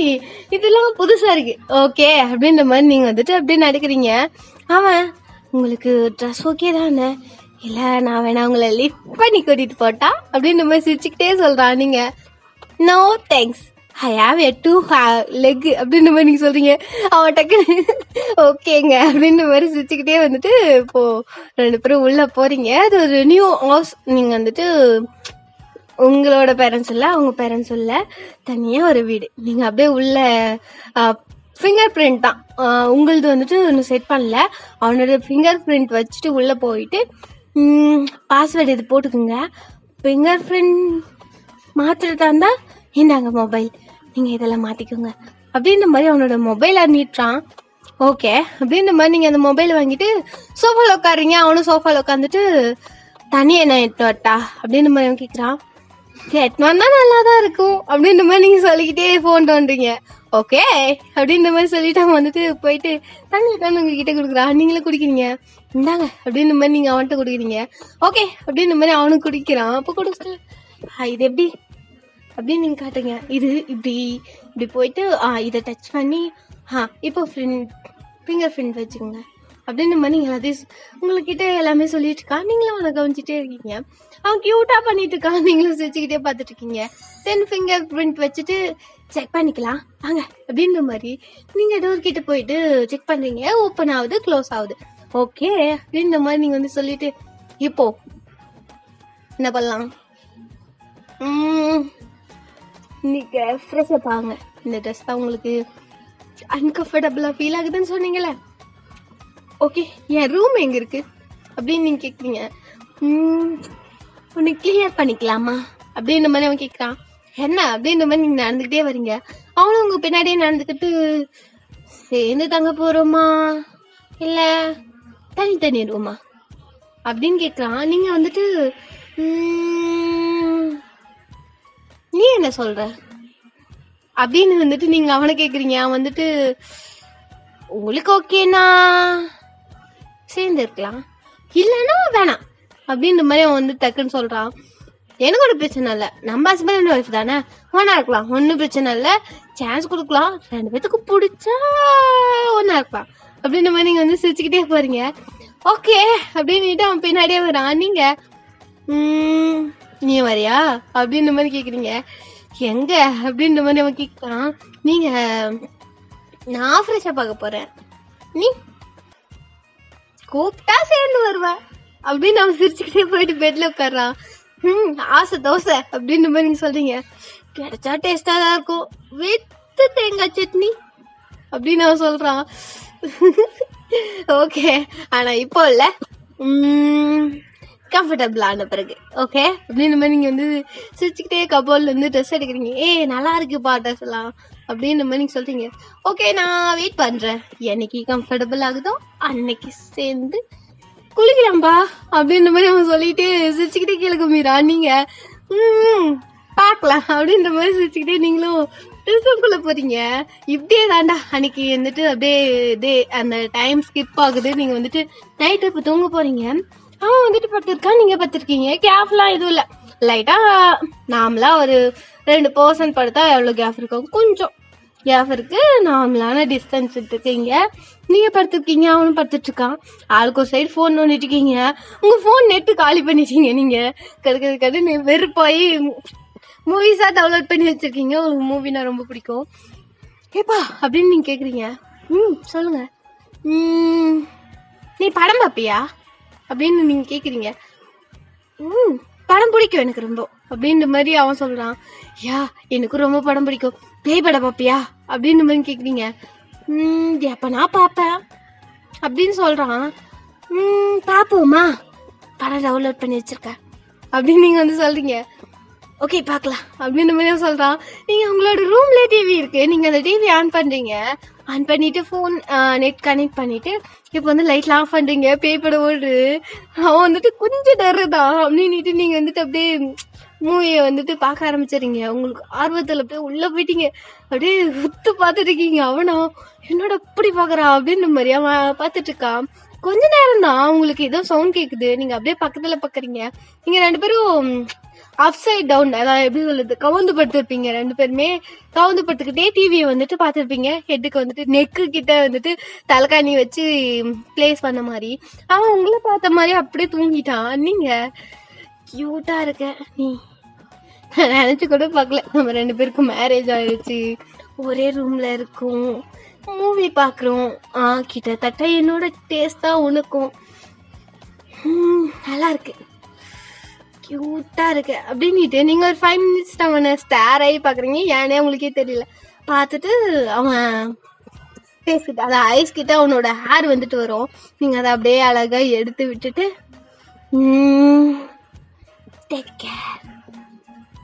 இதெல்லாம் புதுசாக இருக்குது ஓகே அப்படின்ற மாதிரி நீங்கள் வந்துட்டு அப்படியே நடக்கிறீங்க. அவன் உங்களுக்கு ட்ரெஸ் ஓகே தானே, இல்லை நான் வேணா உங்களை லிஃப்ட் பண்ணி கூட்டிகிட்டு போட்டா அப்படின்ற மாதிரி சிரிச்சுக்கிட்டே சொல்கிறான். நீங்கள் no thanks I have a 2 leg அப்படின்ற மாதிரி நீங்கள் சொல்கிறீங்க. அவன் டக்குன்னு ஓகேங்க அப்படின்ற மாதிரி சிரிச்சுக்கிட்டே வந்துட்டு இப்போது ரெண்டு பேரும் உள்ளே போகிறீங்க. அது ஒரு நியூ ஹவுஸ், நீங்கள் வந்துட்டு உங்களோட பேரண்ட்ஸ் இல்லை அவங்க பேரண்ட்ஸ் இல்லை, தனியாக ஒரு வீடு. நீங்கள் அப்படியே உள்ள ஃபிங்கர் பிரிண்ட் தான் உங்களது வந்துட்டு இன்னும் செட் பண்ணல, அவனோட ஃபிங்கர் பிரிண்ட் வச்சுட்டு உள்ளே போயிட்டு பாஸ்வேர்டு இது போட்டுக்குங்க, ஃபிங்கர் பிரிண்ட் மாற்றிட்டா இருந்தால் இந்தாங்க மொபைல், நீங்கள் இதெல்லாம் மாற்றிக்கோங்க அப்படின்ற மாதிரி அவனோட மொபைலை நீட்டுறான். ஓகே அப்படின்ற மாதிரி நீங்கள் அந்த மொபைலை வாங்கிட்டு சோஃபாவில் உட்காடுறீங்க. அவனும் சோஃபாவில் உட்காந்துட்டு தனியாக என்ன எட்டு வட்டா அப்படின்ற மாதிரி அவன் கேட்குறான். எட்டுவான்னா நல்லா தான் இருக்கும் அப்படின்ற மாதிரி நீங்கள் சொல்லிக்கிட்டே ஃபோன் தோன்றீங்க. ஓகே அப்படின்ற மாதிரி சொல்லிட்டு அவன் வந்துட்டு போயிட்டு தண்ணி எடுத்தாந்து உங்ககிட்ட கொடுக்குறான். நீங்களும் குடிக்கிறீங்க, இந்தாங்க அப்படின்ற மாதிரி நீங்கள் அவன்கிட்ட கொடுக்குறீங்க. ஓகே அப்படின்ற மாதிரி அவனும் குடிக்கிறான். அப்போ கொடுத்துட்டு இது எப்படி அப்படின்னு நீங்கள் காட்டுங்க. இது இப்படி இப்படி போயிட்டு இதை டச் பண்ணி இப்போ ஃபிங்கர் பிரிண்ட் வச்சுக்கோங்க அப்படின்ற மாதிரி நீங்கள் எல்லாத்தையும் உங்கள்கிட்ட எல்லாமே சொல்லிட்டு இருக்கான். நீங்களும் அவனை கவனிச்சிட்டே இருக்கீங்க. அவன் க்யூட்டாக பண்ணிட்டு இருக்கான், நீங்களும் சிரிச்சுக்கிட்டே பார்த்துட்டு இருக்கீங்க. தென் ஃபிங்கர் பிரிண்ட் வச்சுட்டு செக் பண்ணிக்கலாம் வாங்க அப்படின்ற மாதிரி நீங்கள் டோர் கிட்ட போயிட்டு செக் பண்ணுறீங்க. ஓப்பன் ஆகுது, க்ளோஸ் ஆகுது. ஓகே அப்படின்ற மாதிரி நீங்கள் வந்து சொல்லிட்டு இப்போ என்ன பண்ணலாம், நீங்கள் ஃப்ரெஷ்ஷப் ஆகுங்க. இந்த ட்ரெஸ் தான் உங்களுக்கு அன்கம்ஃபர்டபுளா ஃபீல் ஆகுதுன்னு சொன்னீங்கல்ல. ஓகே, என் ரூம் எங்க இருக்கு அப்படின்னு நீங்க கேக்குறீங்க. உன்னை கிளியர் பண்ணிக்கலாமா அப்படின்ற மாதிரி அவன் கேட்குறான். என்ன அப்படின்ற மாதிரி நீங்க நடந்துக்கிட்டே வரீங்க. அவனும் உங்க பின்னாடியே நடந்துக்கிட்டு சேர்ந்து தங்க போறோமா இல்ல தனித்தனி ரூமா அப்படின்னு கேட்குறான். நீங்க வந்துட்டு நீ என்ன சொல்ற அப்படின்னு வந்துட்டு நீங்க அவனை கேக்குறீங்க. அவன் வந்துட்டு உங்களுக்கு ஓகேனா சேர்ந்து இருக்கலாம், இல்லைன்னா வேணாம் அப்படின்ற மாதிரி அவன் வந்து டக்குன்னு சொல்றான். எனக்கு ஒரு பிரச்சனை இல்லை, நம்ம ஹஸ்பண்ட் அண்ட் ஒய்ஃப் தானே, ஒன்னா இருக்கலாம், ஒன்றும் பிரச்சனை இல்லை, சான்ஸ் கொடுக்கலாம், 2 பேத்துக்கு பிடிச்சா ஒன்னா இருக்கலாம் அப்படின்ற மாதிரி நீங்க வந்து சிரிச்சுக்கிட்டே போறீங்க. ஓகே அப்படின்னுட்டு அவன் பின்னாடியே வரான். நீங்க நீ வரியா அப்படின்ற மாதிரி கேக்குறீங்க. எங்க அப்படின்ற மாதிரி அவன் கேட்கறான். நீங்க நான் ஃப்ரெஷ்ஷா பார்க்க போறேன், நீ கூப்பிட்டா சேர்ந்து வருவேன் அப்படின்னு அவன் சிரிச்சுக்கிட்டே போயிட்டு பெட்ல உட்கார்றான். ஆசை தோசை அப்படின்ற மாதிரி நீங்க சொல்றீங்க. கிடைச்சா டேஸ்டா தான் இருக்கும் வித்து தேங்காய் சட்னி அப்படின்னு அவன் சொல்றான். ஓகே, ஆனா இப்போ இல்ல, கம்ஃபர்டபுள் ஆன பிறகு ஓகே அப்படின்ற மாதிரி நீங்க வந்து சிரிச்சுக்கிட்டே கபோர்ட்ல இருந்து ட்ரெஸ் எடுக்கிறீங்க. நல்லா இருக்குப்பா ட்ரெஸ் எல்லாம் அப்படின்ற மாதிரி நீங்க சொல்றீங்க. ஓகே, நான் வெயிட் பண்றேன், என்னைக்கு கம்ஃபர்டபுள் ஆகுதோ அன்னைக்கு சேர்ந்து குளிக்கலாம்பா அப்படின்ற மாதிரி அவன் சொல்லிட்டு சிரிச்சுக்கிட்டே கீழே கும்பிடுறான். நீங்க பார்க்கலாம் அப்படின்ற மாதிரி சிரிச்சுக்கிட்டே நீங்களும் ட்ரெஸ்ஸுக்குள்ள போறீங்க. இப்படியே தாண்டா அன்னைக்கு வந்துட்டு அப்படியே அந்த டைம் ஸ்கிப் ஆகுது. நீங்க வந்துட்டு நைட்டு இப்போ தூங்க போறீங்க. அவன் வந்துட்டு படுத்திருக்கான், நீங்க படுத்திருக்கீங்க. கேப்லாம் எதுவும் இல்லை, லைட்டா நார்மலா ஒரு 2% படுத்தா எவ்வளவு கேப் இருக்கும், கொஞ்சம் கேப் இருக்கு, நார்மலான டிஸ்டன்ஸ் இருக்கீங்க. நீங்க படுத்திருக்கீங்க, அவனும் படுத்துட்டு இருக்கான். ஆளுக்கு ஒரு சைடு ஃபோன் நோண்டிட்டு இருக்கீங்க. உங்க ஃபோன் நெட்டு காலி பண்ணிட்டீங்க. நீங்க கடுக்கன்னு வெறுப்பாயி மூவிஸா டவுன்லோட் பண்ணி வச்சிருக்கீங்க. உங்களுக்கு மூவினா ரொம்ப பிடிக்கும். ஏப்பா அப்படின்னு நீங்க கேக்குறீங்க. சொல்லுங்க, நீ படம் பாப்பியா அப்படின்னு நீங்க கேக்குறீங்க. படம் பிடிக்கும் எனக்கு ரொம்ப அப்படின்ற மாதிரி அவன் சொல்றான். யா எனக்கு ரொம்ப படம் பிடிக்கும், பேய் படம் பாப்பியா அப்படின்ற மாதிரி கேக்குறீங்க. எப்ப நான் பாப்பேன் அப்படின்னு சொல்றான். பாப்போமா, படம் டவுன்லோட் பண்ணி வச்சிருக்கேன் அப்படின்னு நீங்க வந்து சொல்றீங்க. ஓகே பார்க்கலாம் அப்படின்ற மாதிரி சொல்றான். நீங்க உங்களோட ரூம்ல டிவி இருக்கு, நீங்க அந்த டிவி ஆன் பண்றீங்க. ஆன் பண்ணிட்டு ஃபோன் நெட் கனெக்ட் பண்ணிட்டு இப்போ வந்து லைட்லாம் ஆஃப் பண்றீங்க. பேய் படம் ஓடு. அவன் வந்துட்டு கொஞ்சம் டர்தான் அப்படின்ட்டு நீங்க வந்துட்டு அப்படியே மூவியை வந்துட்டு பார்க்க ஆரம்பிச்சிடுறீங்க. உங்களுக்கு ஆர்வத்தில் அப்படியே உள்ள போயிட்டீங்க. அப்படியே உத்து பார்த்துட்டு இருக்கீங்க. அவனா என்னோட அப்படி பாக்குறான் அப்படின்ற மாதிரி அவன் பார்த்துட்டு இருக்கான். கொஞ்ச நேரம் தான் உங்களுக்கு ஏதோ சவுண்ட் கேக்குது. நீங்க அப்படியே பக்கத்துல பாக்குறீங்க. நீங்க 2 பேரும் அப்சைட் டவுன், அதாவது எப்படி சொல்றது, கவுந்து படுத்திருப்பீங்க. 2 பேருமே கவுந்து படுத்துக்கிட்டே டிவியை வந்துட்டு பார்த்துருப்பீங்க. ஹெட்டுக்கு வந்துட்டு நெக்கு கிட்ட வந்துட்டு தலைக்காணி வச்சு பிளேஸ் பண்ண மாதிரி. அவன் உங்களை பார்த்த மாதிரி அப்படியே தூங்கிட்டான். நீங்க கியூட்டா இருக்க, நீ நினைச்சு கூட பார்க்கல நம்ம 2 பேருக்கும் மேரேஜ் ஆயிடுச்சு, ஒரே ரூம்ல இருக்கும், மூவி பாக்குறோம். கிட்டத்தட்ட என்னோட டேஸ்ட் தான் உனக்கும். நல்லா இருக்கு, கியூட்டா இருக்கு அப்படின்னுட்டு நீங்க ஒரு 5 minutes அவனை ஸ்டார் ஆகி பாக்குறீங்க. ஏன்னே உங்களுக்கே தெரியல. பார்த்துட்டு அவன் பேசிட்டு அதை ஐஸ் கிட்ட அவனோட ஹேர் வந்துட்டு வரும். நீங்க அதை அப்படியே அழகா எடுத்து விட்டுட்டு டேக் கேர்,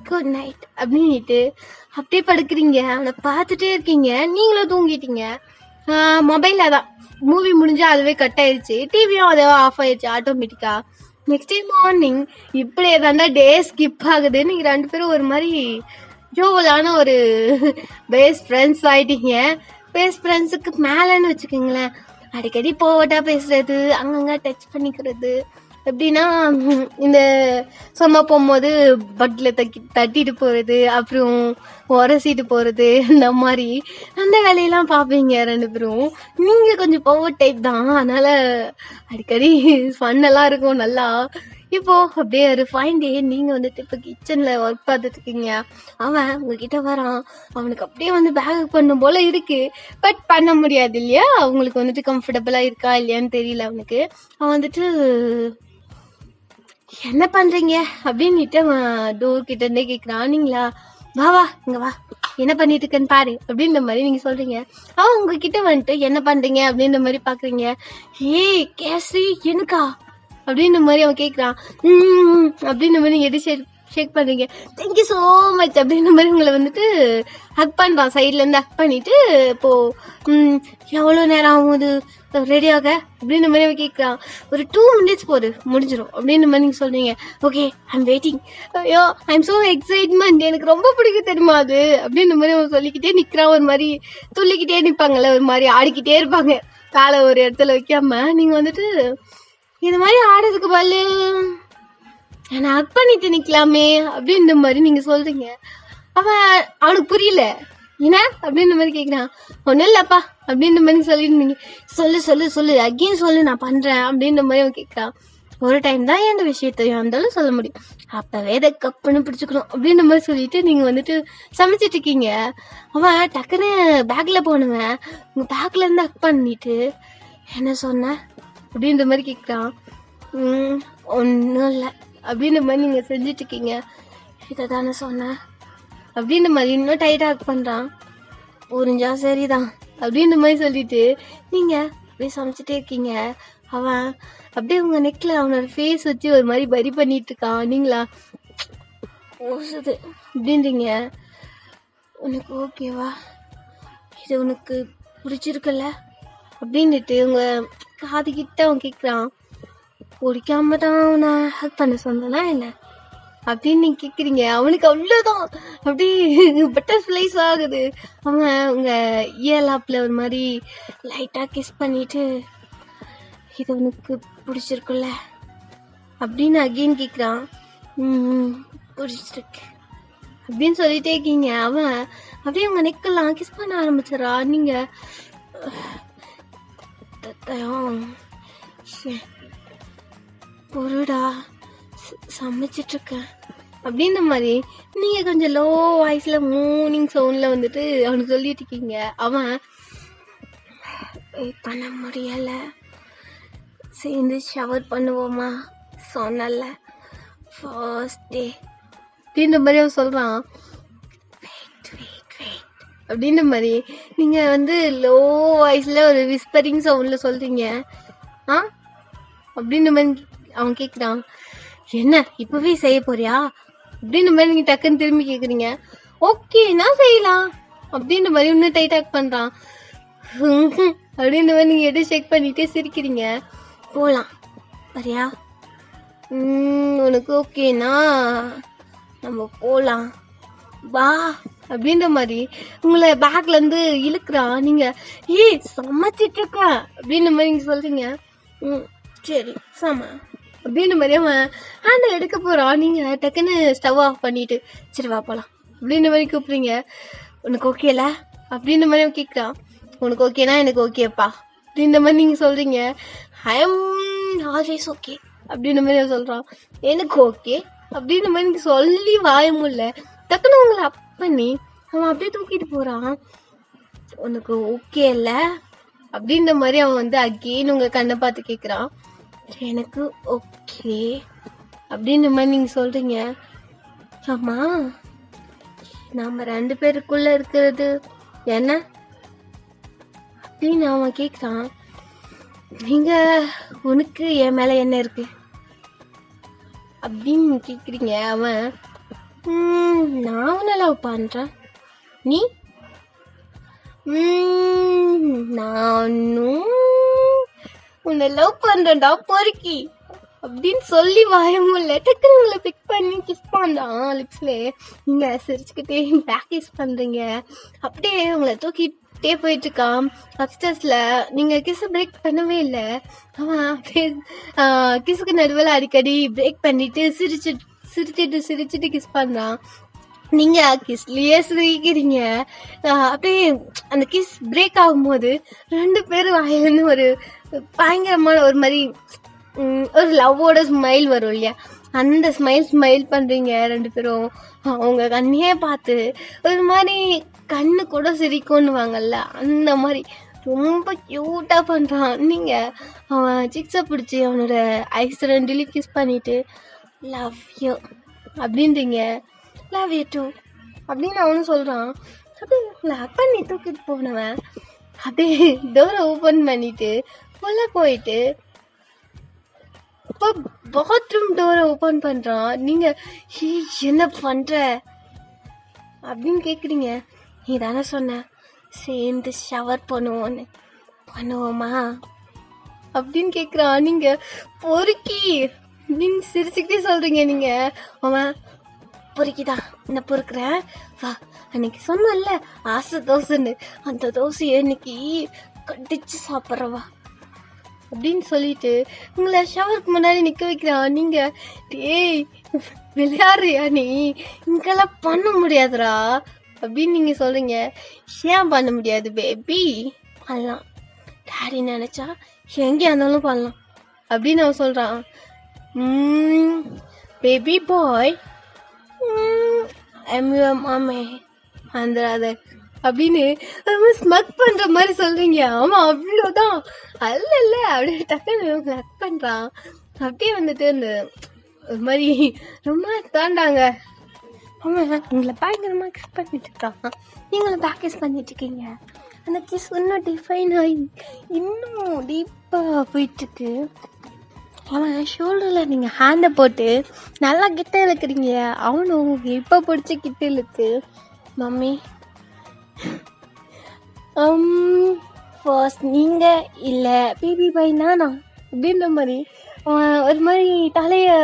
குட் நைட் அப்படின்ட்டு அப்படியே படுக்கிறீங்க. அவனை பார்த்துட்டே இருக்கீங்க. நீங்களும் தூங்கிட்டீங்க. மொபைல்ல தான் மூவி முடிஞ்சா அதுவே கட் ஆயிடுச்சு. டிவியும் அதே ஆஃப் ஆயிடுச்சு ஆட்டோமேட்டிக்கா. நெக்ஸ்ட் டே மார்னிங் இப்படியே தாண்டா டே ஸ்கிப் ஆகுது. நீங்க 2 பேரும் ஒரு மாதிரி ஜோவலான ஒரு பெஸ்ட் ஃப்ரெண்ட்ஸ் ஆயிட்டீங்க. பெஸ்ட் ஃப்ரெண்ட்ஸுக்கு மேலன்னு வச்சுக்கோங்களேன். அடிக்கடி போவட்டா பேசுறது, அங்கங்க டச் பண்ணிக்கிறது. எப்படின்னா இந்த சும்மா போகும்போது பட்டில் தட்டிட்டு போறது, அப்புறம் உரசிட்டு போறது, இந்த மாதிரி அந்த வேலையெல்லாம் பார்ப்பீங்க 2 பேரும். நீங்க கொஞ்சம் பவர் டைப் தான், அதனால அடிக்கடி ஃபன்னெல்லாம் இருக்கும் நல்லா. இப்போ அப்படியே ஒரு ஃபைன் டே நீங்க வந்துட்டு இப்போ கிச்சன்ல ஒர்க் பார்த்துட்டு இருக்கீங்க. அவன் உங்ககிட்ட வரான். அவனுக்கு அப்படியே வந்து பேக் பண்ணும் போல இருக்கு, பட் பண்ண முடியாது இல்லையா. அவங்களுக்கு வந்துட்டு கம்ஃபர்டபுளா இருக்கா இல்லையான்னு தெரியல அவனுக்கு. அவன் வந்துட்டு என்ன பண்றீங்க அப்படின்னுட்டு அவன் டோர் கிட்ட இருந்தே கேக்குறான். நீங்களா, வா வா இங்க வா, என்ன பண்ணிட்டு இருக்கேன்னு பாரு அப்படின்ற மாதிரி நீங்க சொல்றீங்க. அவன் உங்ககிட்ட வந்துட்டு என்ன பண்றீங்க அப்படின்ற மாதிரி பாக்குறீங்க. ஏய் கேசி எனக்கா அப்படின்ற மாதிரி அவன் கேக்குறான். அப்படின்ற மாதிரி நீங்க எது ஷேக் பண்றீங்க. தேங்க்யூ ஸோ மச் அப்படின்ற மாதிரி உங்களை வந்துட்டு ஹக் பண்றான். சைட்ல இருந்து ஹக் பண்ணிட்டு இப்போ எவ்வளோ நேரம் ஆகுது ரெடியாக அப்படின்ற மாதிரி அவன் கேட்குறான். ஒரு 2 minutes போது முடிஞ்சிடும் அப்படின்ற மாதிரி நீங்க சொல்றீங்க. Okay I'm waiting. ஐயோ ஐம் ஸோ எக்ஸைட்மெண்ட், எனக்கு ரொம்ப பிடிக்கும் தெரியுமா அது அப்படின்ற மாதிரி அவன் சொல்லிக்கிட்டே நிற்கிறான். ஒரு மாதிரி துள்ளிக்கிட்டே நிற்பாங்கல்ல, ஒரு மாதிரி ஆடிக்கிட்டே இருப்பாங்க காலை ஒரு இடத்துல வைக்காம. நீங்க வந்துட்டு இது மாதிரி ஆடுறதுக்கு பதில் என்னை ஹக் பண்ணிட்டு நிக்கலாமே அப்படின்ற மாதிரி நீங்க சொல்றீங்க. அவனுக்கு புரியல. என்ன அப்படின்ற மாதிரி கேட்குறான். ஒன்றும் இல்லப்பா அப்படின்ற மாதிரி சொல்லியிருந்தீங்க. சொல்லு சொல்லு சொல்லு அகெயின் சொல்லு நான் பண்றேன் அப்படின்ற மாதிரி அவன் கேட்குறான். ஒரு டைம் தான் எந்த விஷயத்தையும் இருந்தாலும் சொல்ல முடியும், அப்பவே இதை கப்புன்னு பிடிச்சிக்கணும் அப்படின்ற மாதிரி சொல்லிட்டு நீங்க வந்துட்டு சமைச்சிட்டு இருக்கீங்க. அவன் டக்குன்னு பேக்ல போனவன் உங்க பேக்ல இருந்து ஹக் பண்ணிட்டு என்ன சொன்ன அப்படின்ற மாதிரி கேட்குறான். ஒன்றும் இல்லை அப்படின்ற மாதிரி நீங்க செஞ்சுட்டு இருக்கீங்க. இதை தானே சொன்னேன் அப்படின்ற மாதிரி இன்னும் டைட்டா ஹக் பண்றான். புரிஞ்சா சரிதான் அப்படின்ற மாதிரி சொல்லிட்டு நீங்க அப்படியே சமைச்சிட்டே இருக்கீங்க. அவன் அப்படியே உங்க நெக்ல அவனோட ஃபேஸ் வச்சு ஒரு மாதிரி பரி பண்ணிட்டு இருக்கான். நீங்களா ஓசுது அப்படின்றீங்க. உனக்கு ஓகேவா, இது உனக்கு பிடிச்சிருக்குல்ல அப்படின்ட்டு உங்க காது கிட்ட அவன் கேட்குறான். பிடிக்காம தான் அவனை ஹக் பண்ண சொன்னா என்ன அப்படின்னு நீங்க கேக்குறீங்க. அவனுக்கு அவ்வளவுதான் அப்படி பட்டர்ஃப்ளைஸ் ஆகுது. அவன் உங்க இயலாப்ல ஒரு மாதிரி லைட்டா கிஸ் பண்ணிட்டு இது உனக்கு பிடிச்சிருக்குல்ல அப்படின்னு அகெயின் கேக்குறான். பிடிச்சிருக்கு அப்படின்னு சொல்லிட்டே இருக்கீங்க. அவன் அப்படியே உங்க நெக்கெல்லாம் கிஸ் பண்ண ஆரம்பிச்சிடறா. நீங்க பொருடா சமைச்சிட்டு இருக்கேன் அப்படின்ற மாதிரி நீங்க கொஞ்சம் லோ வாய்ஸ்ல மூர்னிங் சவுண்ட்ல வந்துட்டு அவனுக்கு சொல்லிட்டு இருக்கீங்க. அவன் பண்ண முடியல, சேர்ந்து ஷவர் பண்ணுவோமா சொன்னல ஃபர்ஸ்ட் டே அப்படின்ற மாதிரி அவன் சொல்றான். அப்படின்ற மாதிரி நீங்க வந்து லோ வாய்ஸ்ல ஒரு விஸ்பரிங் சவுண்ட்ல சொல்றீங்க. அப்படின்ற மாதிரி அவன் கேக்குறான். என்ன இப்பவே செய்ய போறியா அப்படின்ற மாதிரி நீங்க டக்குன்னு திரும்பி கேக்குறீங்க. ஓகே நான் செய்யலாம் அப்படின்ற மாதிரி இன்னும் டைட் ஆக் பண்றான். அப்படின்ற மாதிரி நீங்க எடு செக் பண்ணிட்டே சிரிக்கிறீங்க. போலாம் சரியா, உனக்கு ஓகேனா நம்ம போலாம் வா அப்படின்ற மாதிரி உங்களை பேக்ல இருந்து இழுக்கிறான். நீங்க சமைச்சிட்டு இருக்க அப்படின்ற மாதிரி நீங்க சொல்றீங்க. சரி சம அப்படின்ற மாதிரி அவன் ஹேண்டில் எடுக்க போறான். நீங்க டக்குன்னு ஸ்டவ் ஆஃப் பண்ணிட்டு சரி வா போலாம் அப்படின்ற மாதிரி கூப்பிடுறீங்க. உனக்கு ஓகேல அப்படின்ற மாதிரி அவன் கேட்குறான். உனக்கு ஓகேனா எனக்கு ஓகேப்பா அப்படின்ற மாதிரி நீங்க சொல்றீங்க. ஐ எம் ஆல்வேஸ் ஓகே அப்படின்ற மாதிரி அவன் சொல்றான். எனக்கு ஓகே அப்படின்ற மாதிரி நீங்க சொல்லி வாய முடியல. டக்குன்னு உங்களை அப் பண்ணி அவன் அப்படியே தூக்கிட்டு போறான். உனக்கு ஓகே இல்ல அப்படின்ற மாதிரி அவன் வந்து அகெயின் உங்க கண்ணை பார்த்து கேட்குறான். எனக்கு ஓகே அப்படின்ற மாதிரி நீங்க சொல்றீங்க. ஆமா நாம 2 பேருக்குள்ள இருக்கிறது என்ன அப்படின்னு அவன் கேட்குறான். நீங்க உனக்கு என் மேல என்ன இருக்கு அப்படின்னு கேக்குறீங்க. அவன் நான் உன்னை லவ் பண்றேன், நீ நானும் உன்னை லவ் பண்றேன்டா பொறுக்கி அப்படின்னு சொல்லி வாயமுல்ல டக்குன்னு உங்களை பிக் பண்ணி கிஸ் பண்றான் லிப்ஸ்ல. நீங்க சிரிச்சுக்கிட்டே பேக் கிஸ் பண்றீங்க. அப்படியே உங்களை தூக்கிட்டே போயிட்டு இருக்கான் அப்ஸ்டர்ஸ்ல. நீங்க கிஸ் பிரேக் பண்ணவே இல்லை. அவன் அப்படியே கிஸுக்கு நடுவில் அடிக்கடி பிரேக் பண்ணிட்டு சிரிச்சிட்டு கிஸ் பண்றான். நீங்க கிஸ்லயே சிரிக்கிறீங்க. அப்படியே அந்த கிஸ் பிரேக் ஆகும்போது 2 பேரும் வாயிலிருந்து ஒரு பயங்கரமான ஒரு மாதிரி ஒரு லவ்வோட ஸ்மைல் வரும் இல்லையா, அந்த ஸ்மைல் பண்றீங்க 2 பேரும். அவங்க கண்ணையே பார்த்து ஒரு மாதிரி கண்ணு கூட சிரிக்கும்னுவாங்கல்ல, அந்த மாதிரி ரொம்ப கியூட்டா பண்றான். நீங்க அவன் சிக்ஸை பிடிச்சி அவனோட ஐஸ் 2 கிஸ் பண்ணிட்டு லவ் யூ அப்படின்றீங்க. லவ் யூ டூ அப்படின்னு அவனும் சொல்றான். அப்படியே உங்களை ஹக் பண்ணி தூக்கிட்டு போனவன் அப்படியே டோரை ஓப்பன் பண்ணிட்டு உள்ள போயிட்டு இப்போ பாத்ரூம் டோரை ஓப்பன் பண்றான். நீங்க என்ன பண்ற அப்படின்னு கேக்குறீங்க. நீ தானே சொன்ன சேர்ந்து ஷவர் பண்ணுவோமா அப்படின்னு கேக்குறான். நீங்க பொறுக்கி அப்படின்னு சிரிச்சுக்கிட்டே சொல்றீங்க. நீங்க அவன் பொறுக்கிதான் நான் பொறுக்கிறேன் வா, அன்னைக்கு சொன்னல ஆசை தோசைன்னு, அந்த தோசையை இன்னைக்கு கடிச்சு சாப்பிட்றவா அப்படின்னு சொல்லிட்டு உங்களை ஷவருக்கு முன்னாடி நிக்க வைக்கிறான். நீங்க டேய் விளையாடுறியா நீ, இங்கெல்லாம் பண்ண முடியாதுடா அப்படின்னு நீங்க சொல்றீங்க. ஏன் பண்ண முடியாது பேபி, பண்ணலாம் டாடி நினைச்சா எங்கேயா இருந்தாலும் பண்ணலாம் அப்படின்னு அவன் சொல்றான். பேபி பாய் மாமே வந்துடாத அப்படின்னு ஸ்மக் பண்ற மாதிரி சொல்றீங்க. ஆமா அவ்வளோதான் அல்ல அப்படியே டக்குன்னு ஹக் பண்றான். அப்படியே வந்துட்டு அந்த ஒரு மாதிரி ரொம்ப தாண்டாங்க. ஆமா உங்களை பயங்கரமா கிஸ் பண்ணிட்டு இருக்கான், நீங்களும் பேக் கிஸ் பண்ணிட்டு இருக்கீங்க. அந்த கிஸ் இன்னும் டிஃபைன் ஆகி இன்னும் டீப்பா போயிட்டு இருக்கு. அவன் ஷோல்டரில் நீங்கள் ஹேண்டை போட்டு நல்லா கிட்ட இழுக்கிறீங்க. அவனும் இப்போ பிடிச்சி கிட்ட இழுத்து மம்மி ஃபர்ஸ்ட் நீங்கள் இல்லை பேபி பாய் நானா அப்படின்ற மாதிரி அவன் ஒரு மாதிரி தலையை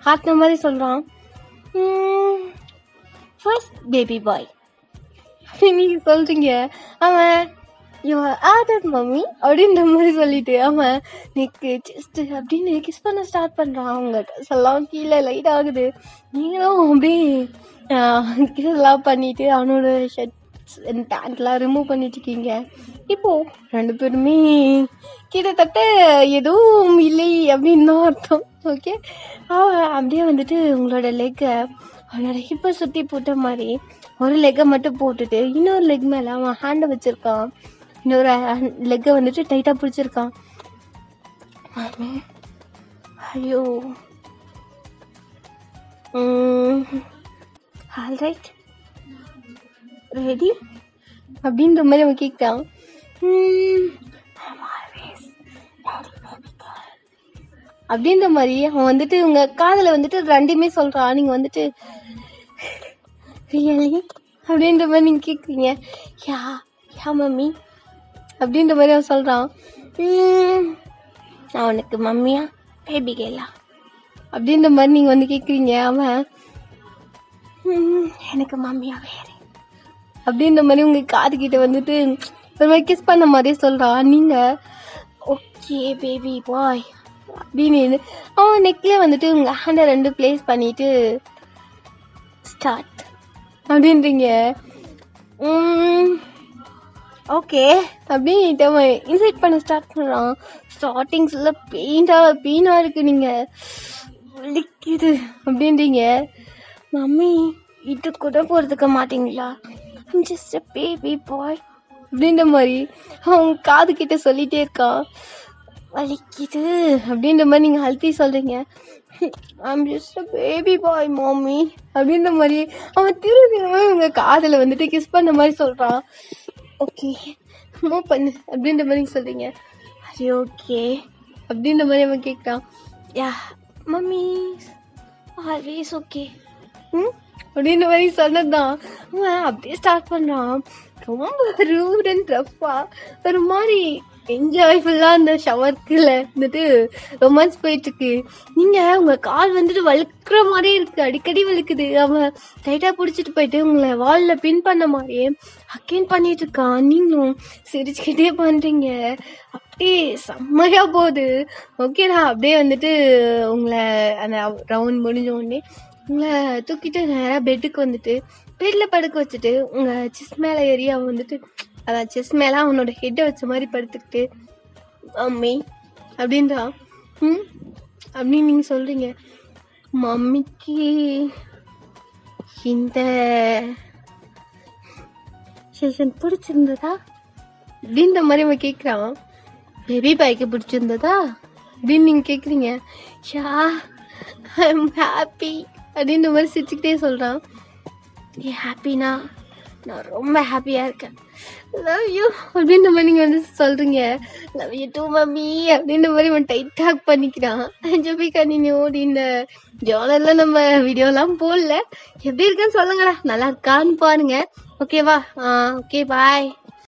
ஆட்டின மாதிரி சொல்கிறான். ஃபர்ஸ்ட் பேபி பாய் நீங்கள் சொல்கிறீங்க. அவன் மம்மி அப்படின்ற மாதிரி சொல்லிட்டு அவன் நெக்கு செஸ்ட் அப்படின்னு கிஸ் பண்ண ஸ்டார்ட் பண்றான். அவங்க ட்ரெஸ் எல்லாம் கீழே லைட் ஆகுது. நீங்களும் அப்படியே கிஸ் எல்லாம் பண்ணிட்டு அவனோட ஷர்ட்ஸ் பேண்ட்லாம் ரிமூவ் பண்ணிட்டு இருக்கீங்க. இப்போ 2 பேருமே கிட்டத்தட்ட எதுவும் இல்லை அப்படின்னு தான் அர்த்தம். ஓகே, அவன் அப்படியே வந்துட்டு உங்களோட லெக்கை அவனோட ஹிப்பை சுற்றி போட்ட மாதிரி ஒரு லெக்கை மட்டும் போட்டுட்டு இன்னொரு லெக் மேலே அவன் ஹேண்டை வச்சிருக்கான். இன்னொரு லெக்கை வந்துட்டு டைட்டாக பிடிச்சிருக்கான். ஐயோ ஆல்ரைட் ரெடி அப்படின்ற மாதிரி அவன் கேட்குறான். அப்படின்ற மாதிரி அவன் வந்துட்டு உங்க காதில் வந்துட்டு 2மே சொல்றான். நீங்க வந்துட்டு ரியலி அப்படின்ற மாதிரி நீங்க கேட்குறீங்க. யா யா மம்மி அப்படின்ற மாதிரி அவன் சொல்கிறான். அவனுக்கு மம்மியா பேபி கேலா அப்படின்ற மாதிரி நீங்கள் வந்து கேட்குறீங்க. அவன் எனக்கு மம்மியா வேறு அப்படின்ற மாதிரி உங்கள் காதுகிட்ட வந்துட்டு ஒரு மாதிரி கிஸ் பண்ண மாதிரியே சொல்கிறான். நீங்கள் ஓகே பேபி பாய் அப்படின்னு அவன் நெக்கில் வந்துட்டு உங்கள் ஹேண்டை 2 ப்ளேஸ் பண்ணிவிட்டு ஸ்டார்ட் அப்படின்றீங்க. ஓகே அப்படின்ட்டு அவன் இன்சைட் பண்ண ஸ்டார்ட் பண்ணுறான். ஸ்டார்டிங்ஸில் பெயினாக இருக்குது, நீங்கள் வலிக்குது அப்படின்றீங்க. மம்மி இது கூட போகிறதுக்க மாட்டிங்களா, ஜஸ்ட் அ பேபி பாய் அப்படின்ற மாதிரி அவன் காது கிட்ட சொல்லிகிட்டே இருக்கான். வலிக்குது அப்படின்ற மாதிரி நீங்கள் அழுத்தி சொல்கிறீங்க. I'm just a baby bye mummy அப்படின்ற மாதிரி அவன் திரும்பி உங்கள் காதில் வந்துட்டு கிஸ் பண்ண மாதிரி சொல்கிறான். ஓகே மூவ் பண்ணு அப்படின்ற மாதிரி சொல்கிறீங்க. அது ஓகே அப்படின்ற மாதிரி அவன் கேட்குறான். யா மம்மி ஆல்வேஸ் ஓகே அப்படின்ற மாதிரி சொன்னது தான். அவன் அப்படியே ஸ்டார்ட் பண்ணுறான். ரொம்ப ரூட் அண்ட் ரஃப்பாக ஒரு மாதிரி என்ஜாய்ஃபுல்லாக அந்த ஷவர்க்கில் வந்துட்டு ரொமான்ஸ் போயிட்டுருக்கு. நீங்கள் உங்கள் கால் வந்துட்டு வழுக்கிற மாதிரியே இருக்குது, அடிக்கடி வழுக்குது. அவன் டைட்டாக பிடிச்சிட்டு போயிட்டு உங்களை வாலில் பின் பண்ண மாதிரியே அக்கேன் பண்ணிட்டு இருக்கான். நீங்களும் சிரிச்சுக்கிட்டே பண்ணுறீங்க. அப்படியே செம்மையாக போகுது. ஓகேடா அப்படியே வந்துட்டு உங்களை அந்த ரவுண்ட் முடிஞ்ச உடனே உங்களை தூக்கிட்டு நேராக பெட்டுக்கு வந்துட்டு பெட்டில் படுக்க வச்சுட்டு உங்கள் செஸ் மேலே ஏறி அவன் வந்துட்டு அதான் செஸ் மேலே அவனோட ஹெட்டை வச்ச மாதிரி படுத்துக்கிட்டு மம்மி அப்படின்றான். அப்படின்னு நீங்கள் சொல்கிறீங்க. மம்மிக்கு இந்த செஷன் பிடிச்சிருந்ததா அப்படின்ற மாதிரி அவன் கேட்குறான். பேபி பாய்க்கு பிடிச்சிருந்ததா அப்படின்னு நீங்கள் கேட்குறீங்க. ஷா ஐம் ஹாப்பி அப்படின்ற மாதிரி சிரிச்சுக்கிட்டே சொல்கிறான். நீ ஹாப்பினா நான் ரொம்ப ஹாப்பியா இருக்கேன். லவ் யூ அப்படின்ற மாதிரி நீங்க வந்து சொல்றீங்க. லவ் யூ டூ மம்மி அப்படின்ற மாதிரி அவன் டைட் டாக் பண்ணிக்கிறான். ஜபி கண்டினியூ இந்த ஜோனர்ல நம்ம வீடியோலாம் போடல. எப்படி இருக்குன்னு சொல்லுங்கடா, நல்லா இருக்கான்னு பாருங்க. ஓகேவா? Okay bye.